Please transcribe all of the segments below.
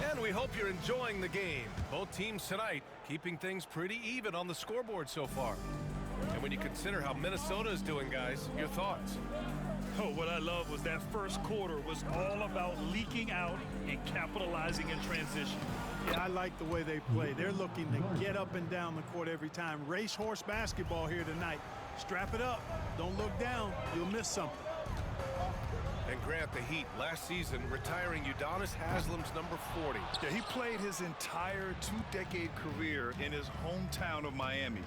And we hope you're enjoying the game. Both teams tonight keeping things pretty even on the scoreboard so far. And when you consider how Minnesota is doing, guys, your thoughts? Oh, what I love was that first quarter was all about leaking out and capitalizing in transition. Yeah, I like the way they play. They're looking to get up and down the court every time. Racehorse basketball here tonight. Strap it up. Don't look down. You'll miss something. And Grant, the Heat last season retiring Udonis Haslem's number 40. Yeah, he played his entire two-decade career in his hometown of Miami.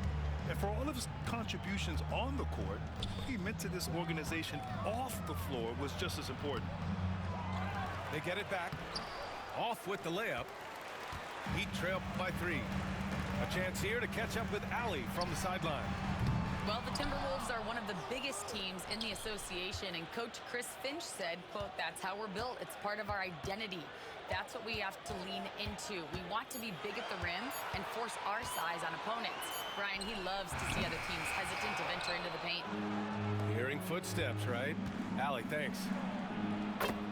And for all of his contributions on the court, what he meant to this organization off the floor was just as important. They get it back. Off with the layup. Heat trail by 3. A chance here to catch up with Allie from the sideline. Well, the Timberwolves are one of the biggest teams in the association, and Coach Chris Finch said, quote, "That's how we're built. It's part of our identity. That's what we have to lean into. We want to be big at the rim and force our size on opponents." Brian, he loves to see other teams hesitant to venture into the paint. Hearing footsteps, right? Allie, thanks.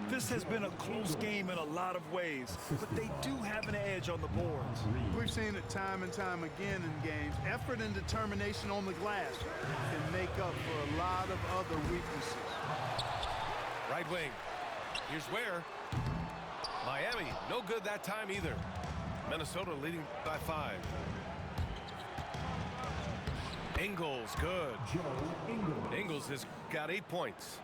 This has been a close game in a lot of ways, but they do have an edge on the boards. We've seen it time and time again in games. Effort and determination on the glass can make up for a lot of other weaknesses. Right wing. Here's Ware. Miami, no good that time either. Minnesota leading by 5. Ingles, good. Ingles has got 8 points.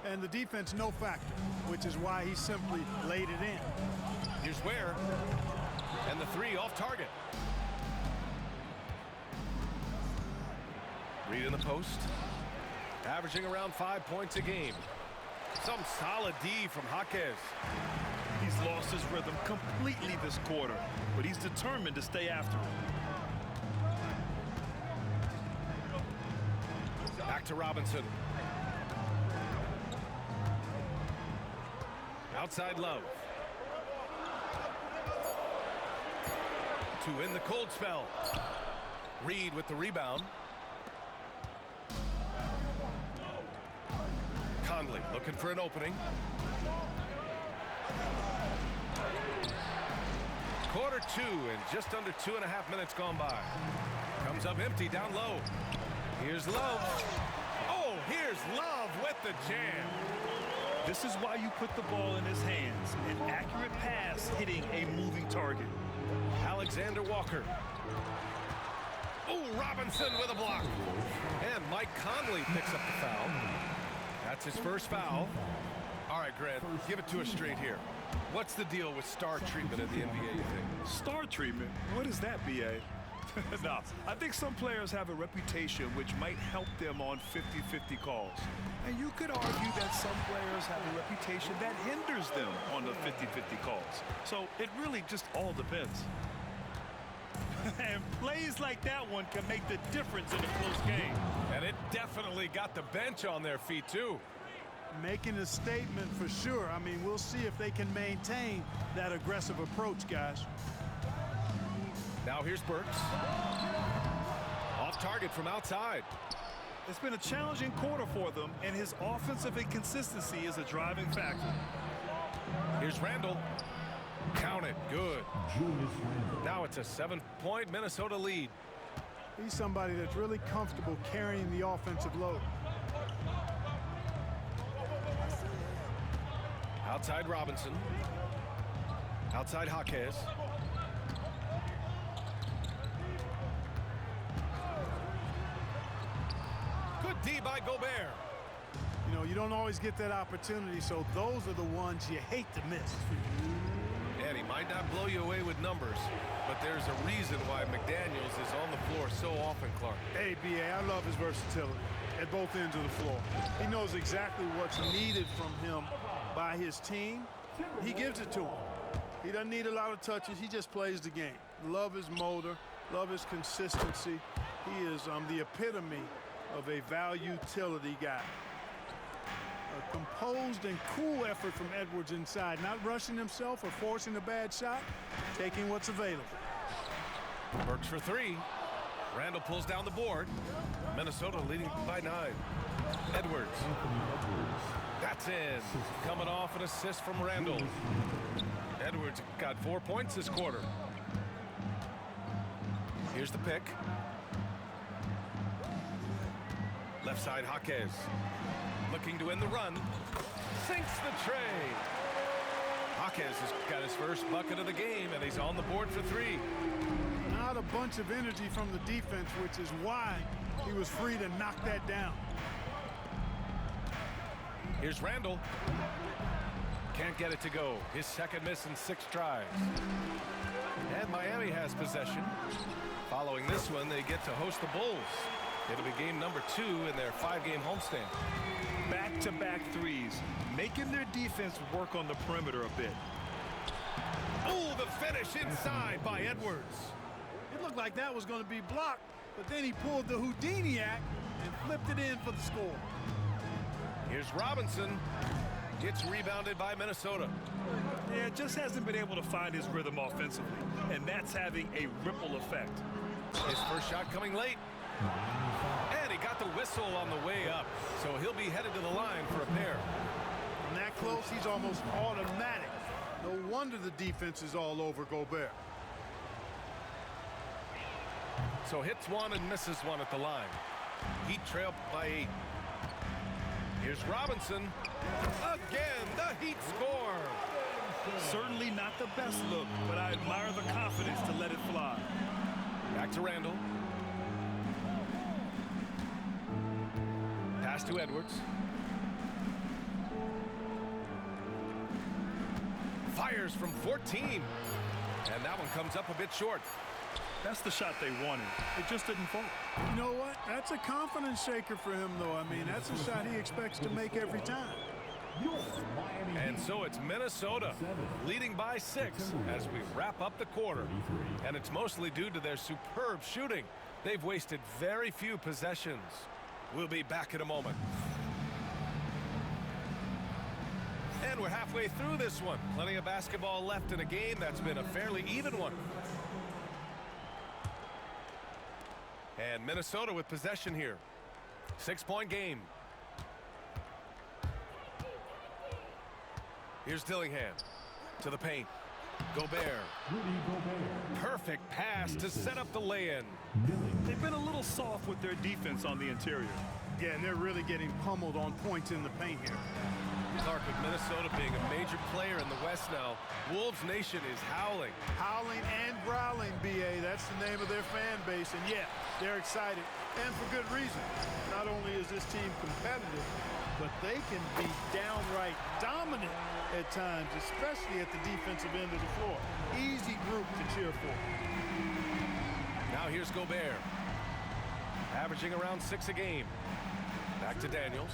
And the defense, no factor, which is why he simply laid it in. Here's Ware. And the 3 off target. Reed in the post. Averaging around 5 points a game. Some solid D from Jaquez. He's lost his rhythm completely this quarter, but he's determined to stay after it. Back to Robinson. Outside Love. To end the cold spell. Reed with the rebound. Conley looking for an opening. Quarter 2 and just under 2.5 minutes gone by. Comes up empty down low. Here's Love. Oh, here's Love with the jam. This is why you put the ball in his hands. An accurate pass hitting a moving target. Alexander Walker. Oh, Robinson with a block. And Mike Conley picks up the foul. That's his first foul. All right, Grant, give it to us straight here. What's the deal with star treatment in the NBA, you think? Star treatment? What is that, B.A.? No, I think some players have a reputation which might help them on 50-50 calls. And you could argue that some players have a reputation that hinders them on the 50-50 calls. So it really just all depends. And plays like that one can make the difference in a close game. And it definitely got the bench on their feet, too. Making a statement for sure. I mean, we'll see if they can maintain that aggressive approach, guys. Now here's Burks. Off target from outside. It's been a challenging quarter for them, and his offensive inconsistency is a driving factor. Here's Randall. Count it. Good. Now it's a 7-point Minnesota lead. He's somebody that's really comfortable carrying the offensive load. Outside Robinson. Outside Jaquez. Good D by Gobert. You know, you don't always get that opportunity, so those are the ones you hate to miss. And he might not blow you away with numbers, but there's a reason why McDaniels is on the floor so often, Clark. Hey, B.A., I love his versatility at both ends of the floor. He knows exactly what's needed from him by his team. He gives it to him. He doesn't need a lot of touches. He just plays the game. Love his motor. Love his consistency. He is the epitome of a value-utility guy. A composed and cool effort from Edwards inside, not rushing himself or forcing a bad shot, taking what's available. Burks for 3. Randall pulls down the board. Minnesota leading by 9. Edwards. That's in. Coming off an assist from Randall. Edwards got 4 points this quarter. Here's the pick. Left side, Jaquez. Looking to win the run. Sinks the tray. Jaquez has got his first bucket of the game, and he's on the board for 3. Not a bunch of energy from the defense, which is why he was free to knock that down. Here's Randall. Can't get it to go. His second miss in 6 tries. And Miami has possession. Following this one, they get to host the Bulls. It'll be game number 2 in their 5-game homestand. Back-to-back threes, making their defense work on the perimeter a bit. Oh, the finish inside by Edwards. It looked like that was going to be blocked, but then he pulled the Houdini act and flipped it in for the score. Here's Robinson. Gets rebounded by Minnesota. Yeah, just hasn't been able to find his rhythm offensively, and that's having a ripple effect. His first shot coming late. And he got the whistle on the way up, so he'll be headed to the line for a pair. From that close, he's almost automatic. No wonder the defense is all over Gobert. So hits 1 and misses 1 at the line. Heat trail by 8. Here's Robinson. Again, the Heat score. Certainly not the best look, but I admire the confidence to let it fly. Back to Randall. Pass to Edwards. Fires from 14. And that one comes up a bit short. That's the shot they wanted. It just didn't fall. You know what? That's a confidence shaker for him, though. I mean, that's a shot he expects to make every time. And so it's Minnesota leading by 6 as we wrap up the quarter. And it's mostly due to their superb shooting. They've wasted very few possessions. We'll be back in a moment. And we're halfway through this one. Plenty of basketball left in a game that's been a fairly even one. And Minnesota with possession here. 6-point game. Here's Dillingham to the paint. Gobert. Perfect pass to set up the lay-in. They've been a little soft with their defense on the interior. Yeah, and they're really getting pummeled on points in the paint here. Clark, with Minnesota being a major player in the West now, Wolves Nation is howling. Howling and growling, B.A. That's the name of their fan base. And yeah, they're excited. And for good reason. Not only is this team competitive, but they can be downright dominant at times, especially at the defensive end of the floor. Easy group to cheer for. Now here's Gobert. Averaging around 6 a game. Back to Daniels.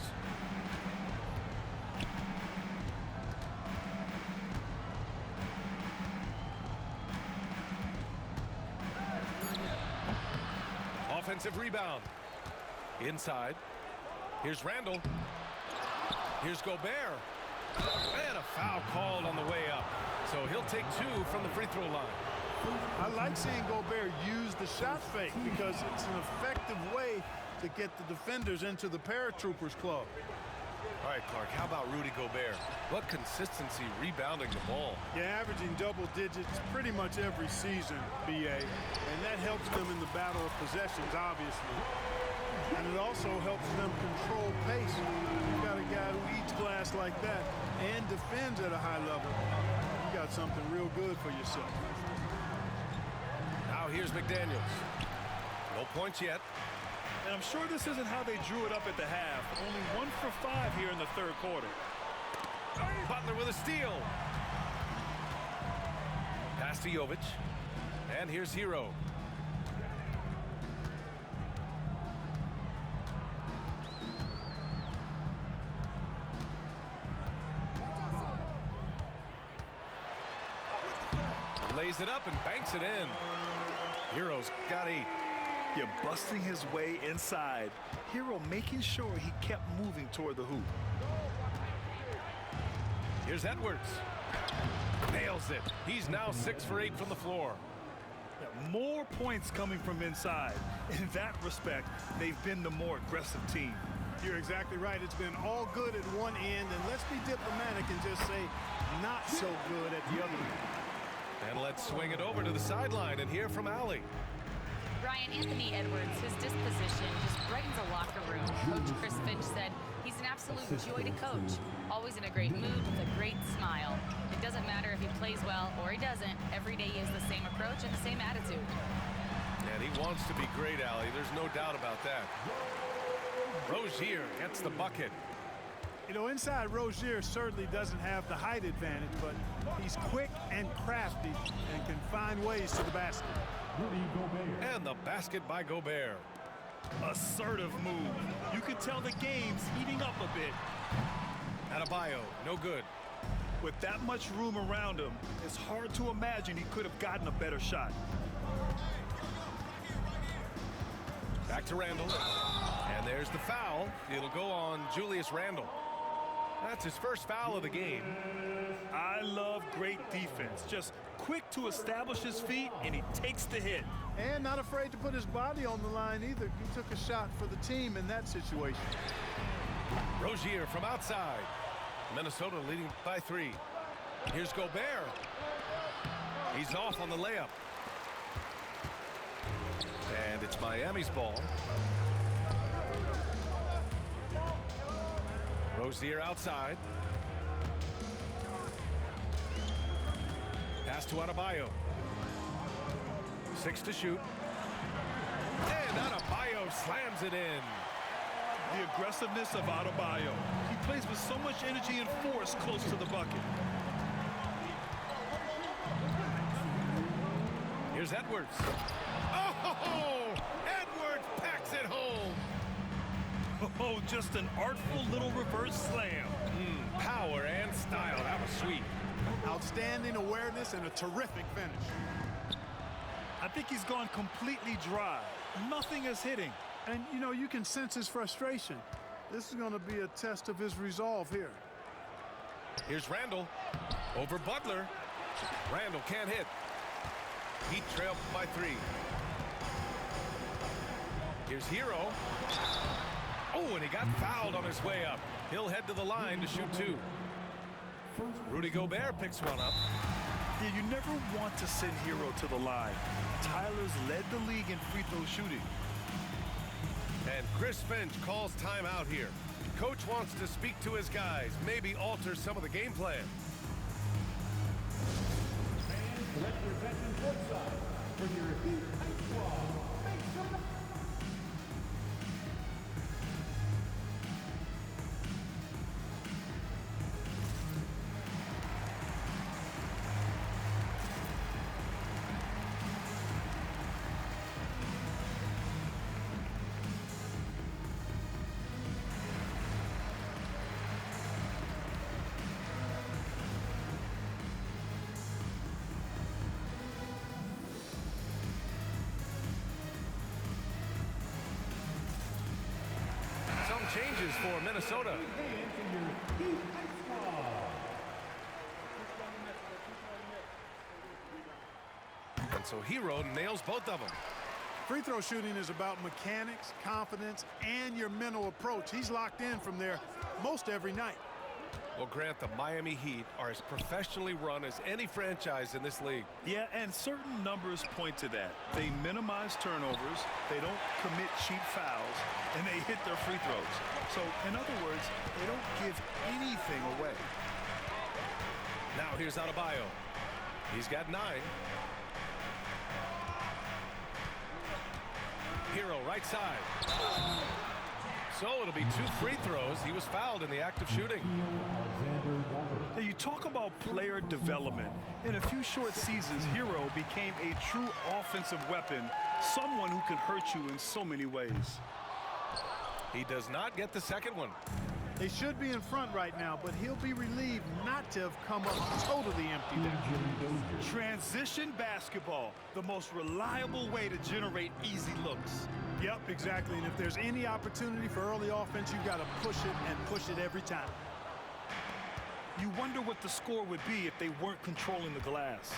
Offensive rebound. Inside. Here's Randall. Here's Gobert. And a foul called on the way up. So he'll take 2 from the free throw line. I like seeing Gobert use the shot fake because it's an effective way to get the defenders into the paratroopers club. All right, Clark, how about Rudy Gobert? What consistency rebounding the ball. Yeah, averaging double digits pretty much every season, B.A. And that helps them in the battle of possessions, obviously. And it also helps them control pace. You've got a guy who eats glass like that and defends at a high level. You got something real good for yourself. Now here's McDaniels. No points yet. And I'm sure this isn't how they drew it up at the half. Only 1 for 5 here in the third quarter. Butler with a steal. Pass to Jovic. And here's Hero. Lays it up and banks it in. Hero's got 8. Yeah, busting his way inside. Hero making sure he kept moving toward the hoop. Here's Edwards. Nails it. He's now 6 for 8 from the floor. Yeah, more points coming from inside. In that respect, they've been the more aggressive team. You're exactly right. It's been all good at one end, and let's be diplomatic and just say not so good at the other end. And let's swing it over to the sideline and hear from Allie. Ryan, Anthony Edwards, his disposition just brightens a locker room. Coach Chris Finch said he's an absolute joy to coach. Always in a great mood with a great smile. It doesn't matter if he plays well or he doesn't. Every day he has the same approach and the same attitude. And he wants to be great, Allie. There's no doubt about that. Rozier gets the bucket. You know, inside Rozier certainly doesn't have the height advantage, but he's quick and crafty and can find ways to the basket. And the basket by Gobert. Assertive move. You can tell the game's heating up a bit. Adebayo, no good. With that much room around him, it's hard to imagine he could have gotten a better shot. Back to Randle. And there's the foul. It'll go on Julius Randle. That's his first foul of the game. I love great defense. Just quick to establish his feet, and he takes the hit. And not afraid to put his body on the line either. He took a shot for the team in that situation. Rozier from outside. Minnesota leading by 3. Here's Gobert. He's off on the layup. And it's Miami's ball. Rozier outside. Pass to Adebayo. 6 to shoot. And Adebayo slams it in. The aggressiveness of Adebayo. He plays with so much energy and force close to the bucket. Here's Edwards. Oh, Edwards packs it home. Oh, just an artful little reverse slam. Power and style. That was sweet. Outstanding awareness and a terrific finish. I think he's gone completely dry. Nothing is hitting. And, you know, you can sense his frustration. This is going to be a test of his resolve here. Here's Randle over Butler. Randle can't hit. Heat trailed by 3. Here's Hero. Oh, and he got fouled on his way up. He'll head to the line to shoot 2. Rudy Gobert picks one up. Yeah, you never want to send Hero to the line. Tyler's led the league in free throw shooting. And Chris Finch calls timeout here. Coach wants to speak to his guys, maybe alter some of the game plan. Changes for Minnesota. And so Hero nails both of them. Free throw shooting is about mechanics, confidence, and your mental approach. He's locked in from there most every night. Well, Grant, the Miami Heat are as professionally run as any franchise in this league. Yeah, and certain numbers point to that. They minimize turnovers, they don't commit cheap fouls, and they hit their free throws. So, in other words, they don't give anything away. Now here's Adebayo. He's got 9. Hero right side. So it'll be 2 free throws. He was fouled in the act of shooting. Now, you talk about player development. In a few short seasons, Hero became a true offensive weapon, someone who can hurt you in so many ways. He does not get the second one. They should be in front right now, but he'll be relieved not to have come up totally empty there. Transition basketball, the most reliable way to generate easy looks. Yep, exactly. And if there's any opportunity for early offense, you've got to push it and push it every time. You wonder what the score would be if they weren't controlling the glass.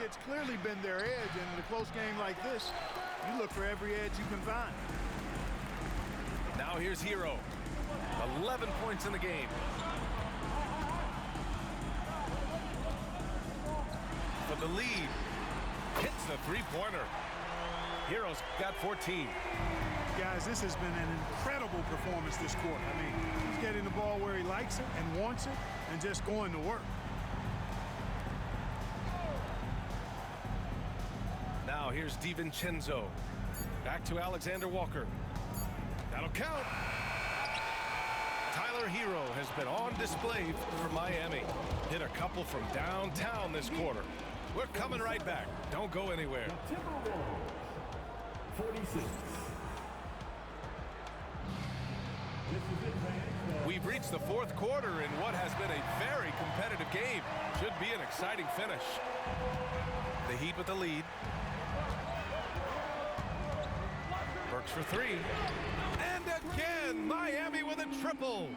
It's clearly been their edge, and in a close game like this, you look for every edge you can find. Now here's Hero. 11 points in the game. For the lead. Hits the three-pointer. Heroes got 14. Guys, this has been an incredible performance this quarter. I mean, he's getting the ball where he likes it and wants it and just going to work. Now here's DiVincenzo. Back to Alexander Walker. That'll count. Tyler Hero has been on display for Miami. Hit a couple from downtown this quarter. We're coming right back. Don't go anywhere. 46. We've reached the fourth quarter in what has been a very competitive game. Should be an exciting finish. The Heat with the lead. Burks for three. And again, Miami with a triple.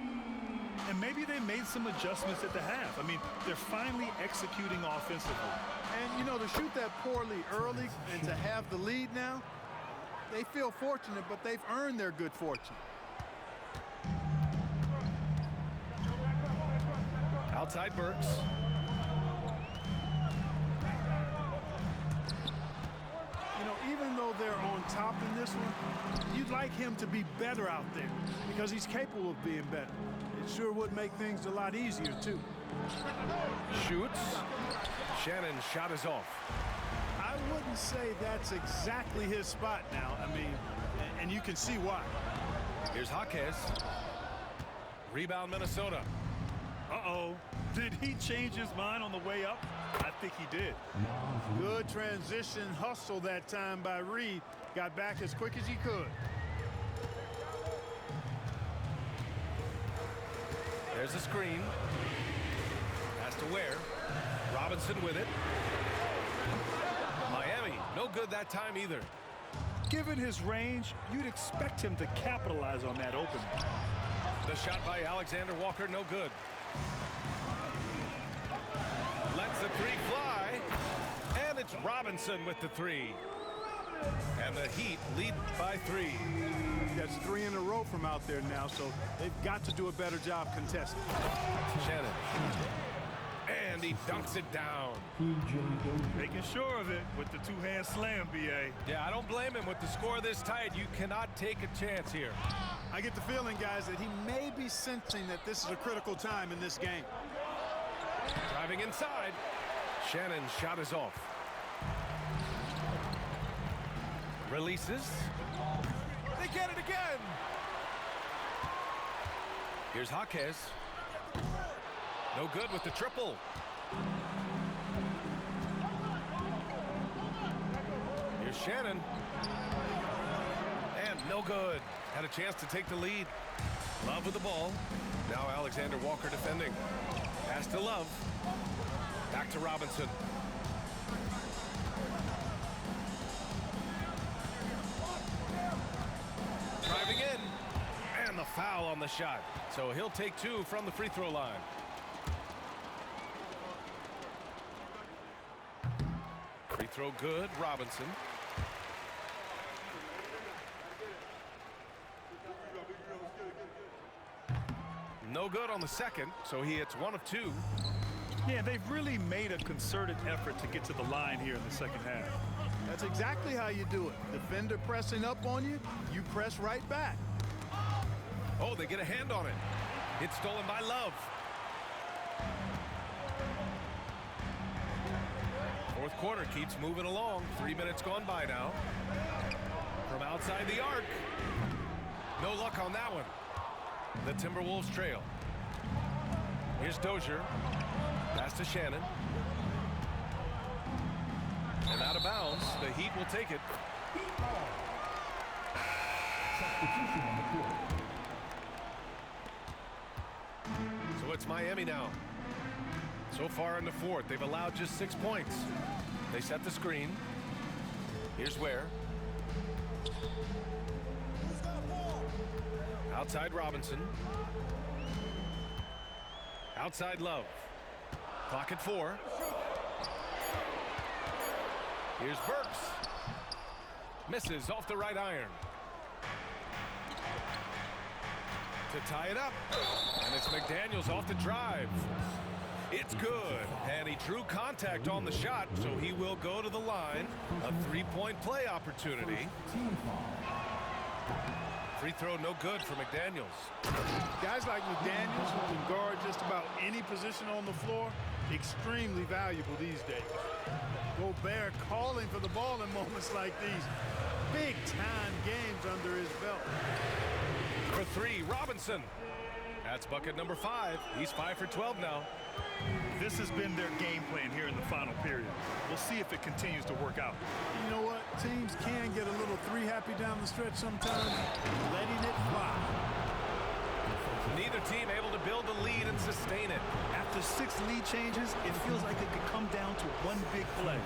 And maybe they made some adjustments at the half. I mean, they're finally executing offensively. And, you know, to shoot that poorly early and to have the lead now, they feel fortunate, but they've earned their good fortune. Outside Burks. You know, even though they're on top in this one, you'd like him to be better out there because he's capable of being better. It sure would make things a lot easier, too. Shoots. Shannon's shot is off. I wouldn't say that's exactly his spot now. I mean, and you can see why. Here's Jaquez. Rebound Minnesota. Uh-oh. Did he change his mind on the way up? I think he did. Good transition hustle that time by Reed. Got back as quick as he could. There's a screen. Pass to Ware. Robinson with it. Miami, no good that time either. Given his range, you'd expect him to capitalize on that opening. The shot by Alexander Walker, no good. Lets the three fly. And it's Robinson with the three. And the Heat lead by 3. That's 3 in a row from out there now, so they've got to do a better job contesting. Shannon. And he dunks it down. Making sure of it with the two-hand slam, B.A. Yeah, I don't blame him. With the score this tight, you cannot take a chance here. I get the feeling, guys, that he may be sensing that this is a critical time in this game. Driving inside. Shannon's shot is off. Releases. They get it again. Here's Jaquez. No good with the triple. Here's Shannon. And no good. Had a chance to take the lead. Love with the ball. Now Alexander Walker defending. Pass to Love. Back to Robinson. Driving in. And the foul on the shot. So he'll take 2 from the free throw line. Free throw good, Robinson. No good on the second, so he hits 1 of 2. Yeah, they've really made a concerted effort to get to the line here in the second half. That's exactly how you do it. Defender pressing up on you, you press right back. Oh, they get a hand on it. It's stolen by Love. Fourth quarter keeps moving along. 3 minutes gone by now. From outside the arc. No luck on that one. The Timberwolves trail. Here's Dozier. Pass to Shannon. And out of bounds. The Heat will take it. So it's Miami now. So far in the fourth, they've allowed just 6 points. They set the screen. Here's Ware. Outside Robinson. Outside Love. Clock at 4. Here's Burks. Misses off the right iron. to tie it up. And it's McDaniels off the drive. It's good, and he drew contact on the shot, so he will go to the line. A three-point play opportunity. Free throw no good for McDaniels. Guys like McDaniels who can guard just about any position on the floor, extremely valuable these days. Gobert calling for the ball in moments like these. Big-time games under his belt. For three, Robinson. That's bucket number 5. He's 5 for 12 now. This has been their game plan here in the final period. We'll see if it continues to work out. You know what? Teams can get a little three-happy down the stretch sometimes, letting it fly. Neither team able to build a lead and sustain it. After 6 lead changes, it feels like it could come down to one big play.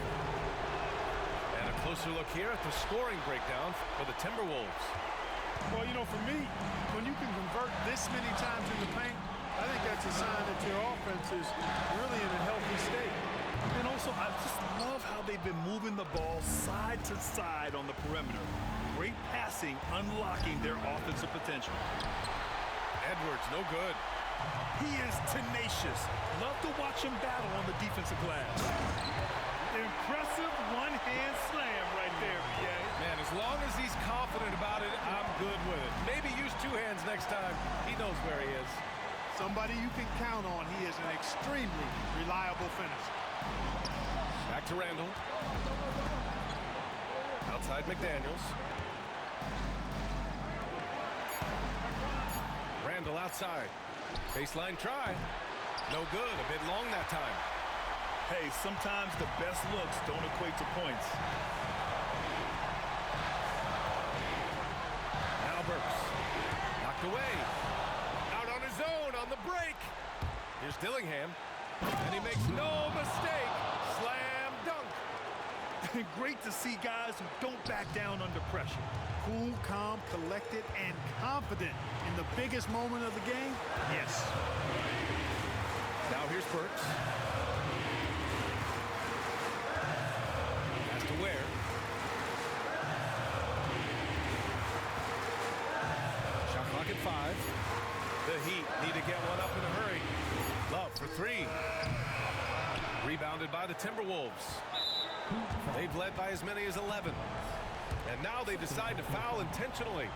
And a closer look here at the scoring breakdown for the Timberwolves. Well, you know, for me, when you can convert this many times in the paint, I think that's a sign that your offense is really in a healthy state. And also, I just love how they've been moving the ball side to side on the perimeter. Great passing, unlocking their offensive potential. Edwards, no good. He is tenacious. Love to watch him battle on the defensive glass. Impressive one-hand slam right there, B.A. Man, as long as he's confident about it, I'm good with it. Maybe use 2 hands next time. He knows where he is. Somebody you can count on. He is an extremely reliable finisher. Back to Randall. Outside McDaniels. Randall outside. Baseline try. No good. A bit long that time. Hey, sometimes the best looks don't equate to points. Now Burks. Knocked away. Out on his own on the break. Here's Dillingham. And he makes no mistake. Slam dunk. Great to see guys who don't back down under pressure. Cool, calm, collected, and confident in the biggest moment of the game? Yes. Now here's Burks. Has to Ware. Shot clock at 5. The Heat need to get one up in a hurry. Love for 3. Rebounded by the Timberwolves. They've led by as many as 11. And now they decide to foul intentionally.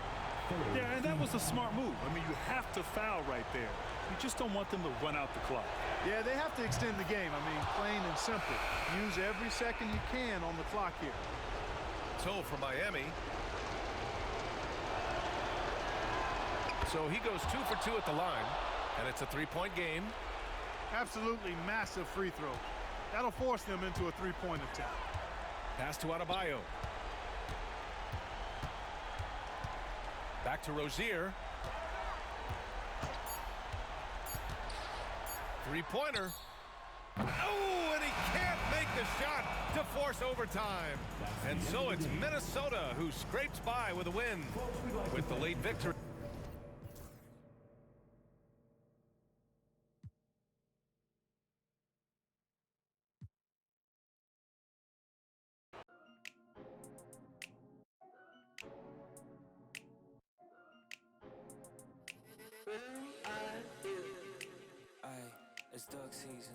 Yeah, and that was a smart move. I mean, you have to foul right there. You just don't want them to run out the clock. Yeah, they have to extend the game. I mean, plain and simple. Use every second you can on the clock here. So for Miami. So he goes 2 for 2 at the line. And it's a 3-point game. Absolutely massive free throw. That'll force them into a 3-point attempt. Pass to Adebayo. Back to Rozier. 3-pointer. Oh, and he can't make the shot to force overtime. And so it's Minnesota who scrapes by with a win with the late victory. It's duck season,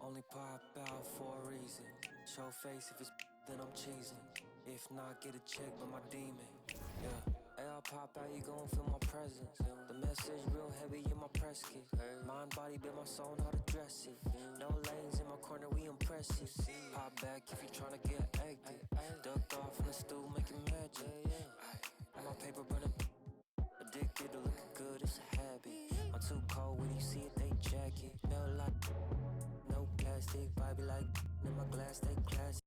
only pop out for a reason. Show face if it's then I'm cheesing. If not, get a check by my demon. Yeah, hey, I'll pop out, you gon' feel my presence. The message real heavy in my press kit. Mind, body, build my soul, how to dress it. No lanes in my corner, we impressive. Pop back if you tryna get active. Ducked off in the stool, making magic. My paper burning. Addicted to looking good, it's a habit. I'm too cold when you see it, they jacket. Melt like no plastic, vibe like in my glass, they classy.